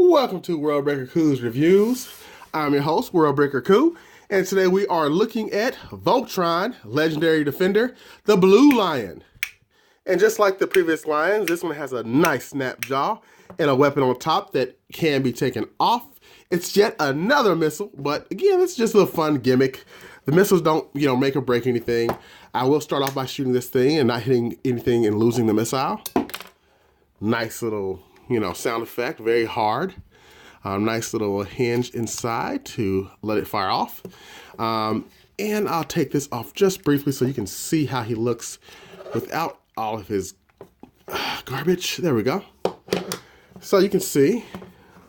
Welcome to Worldbreaker Coo's Reviews. I'm your host, Worldbreaker Coo, and today we are looking at Voltron Legendary Defender, the Blue Lion. And just like the previous lions, this one has a nice snap jaw and a weapon on top that can be taken off. It's yet another missile, but again, it's just a fun gimmick. The missiles don't, make or break anything. I will start off by shooting this thing and not hitting anything and losing the missile. Nice little, sound effect, very hard. Nice little hinge inside to let it fire off. And I'll take this off just briefly so you can see how he looks without all of his garbage. There we go. So you can see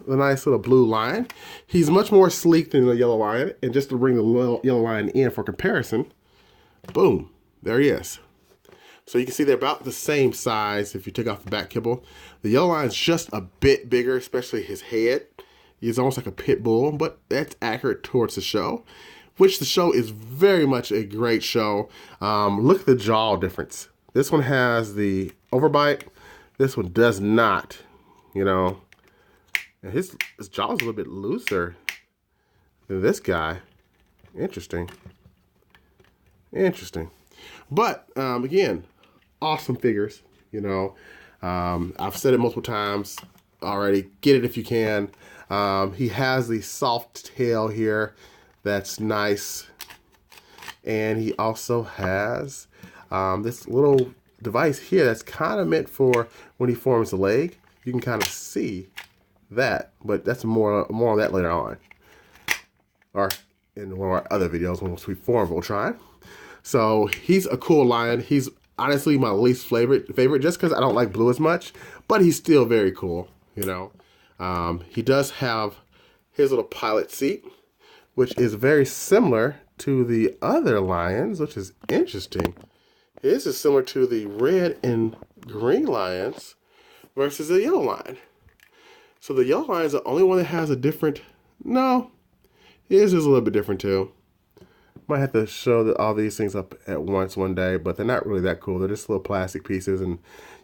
the nice little blue lion. He's much more sleek than the yellow lion. And just to bring the yellow lion in for comparison, boom, there he is. So you can see they're about the same size if you take off the back kibble. The yellow lion's just a bit bigger, especially his head. He's almost like a pit bull, but that's accurate towards the show, which the show is very much a great show. Look at the jaw difference. This one has the overbite. This one does not, And his jaw is a little bit looser than this guy. Interesting. But, again, awesome figures, I've said it multiple times already. Get it if you can. He has the soft tail here. That's nice. And he also has this little device here that's kind of meant for when he forms a leg. You can kind of see that, but that's more on that later on. Or in one of our other videos once we form Voltron. So he's a cool lion. He's honestly my least favorite just because I don't like blue as much, but he's still very cool, He does have his little pilot seat, which is very similar to the other lions, which is interesting. His is similar to the red and green lions versus the yellow lion. So the yellow lion is the only one that has a different, no, his is a little bit different too. Might have to show all these things up at once one day, but they're not really that cool. They're just little plastic pieces, and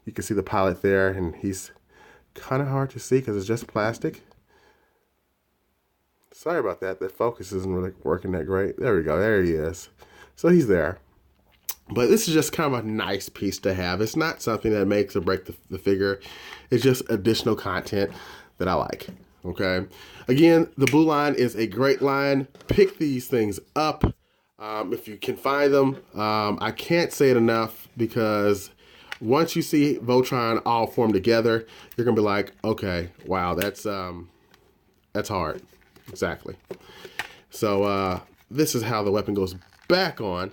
you can see the pilot there, and he's kind of hard to see because it's just plastic. Sorry about that. The focus isn't really working that great. There we go. There he is. So he's there. But this is just kind of a nice piece to have. It's not something that makes or breaks the figure. It's just additional content that I like. Okay. Again, the blue line is a great line. Pick these things up. If you can find them. I can't say it enough because once you see Voltron all formed together, you're gonna be like, okay, wow, that's hard. Exactly. So this is how the weapon goes back on.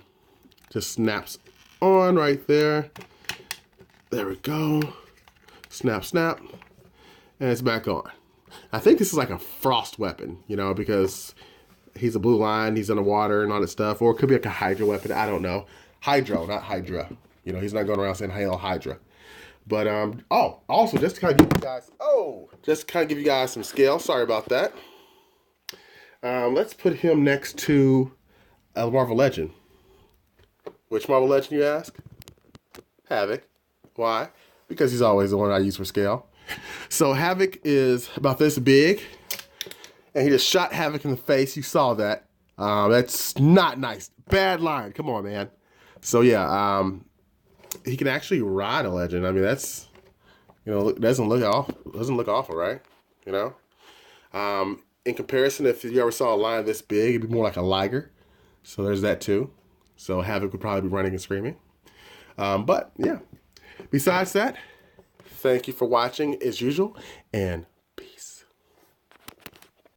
Just snaps on right there. There we go. Snap, snap, and it's back on. I think this is like a frost weapon, because he's a blue lion, he's underwater and all that stuff. Or it could be like a Hydra weapon, I don't know. Hydro, not Hydra. He's not going around saying hail Hydra. But, also, just to kind of give you guys, some scale. Sorry about that. Let's put him next to a Marvel Legend. Which Marvel Legend, you ask? Havoc. Why? Because he's always the one I use for scale. So Havoc is about this big. And he just shot Havoc in the face. You saw that. That's not nice. Bad line. Come on, man. So yeah, he can actually ride a legend. I mean, that's, doesn't look awful, right? In comparison, if you ever saw a lion this big, it'd be more like a liger. So there's that too. So Havoc would probably be running and screaming. But yeah, besides that, thank you for watching as usual, and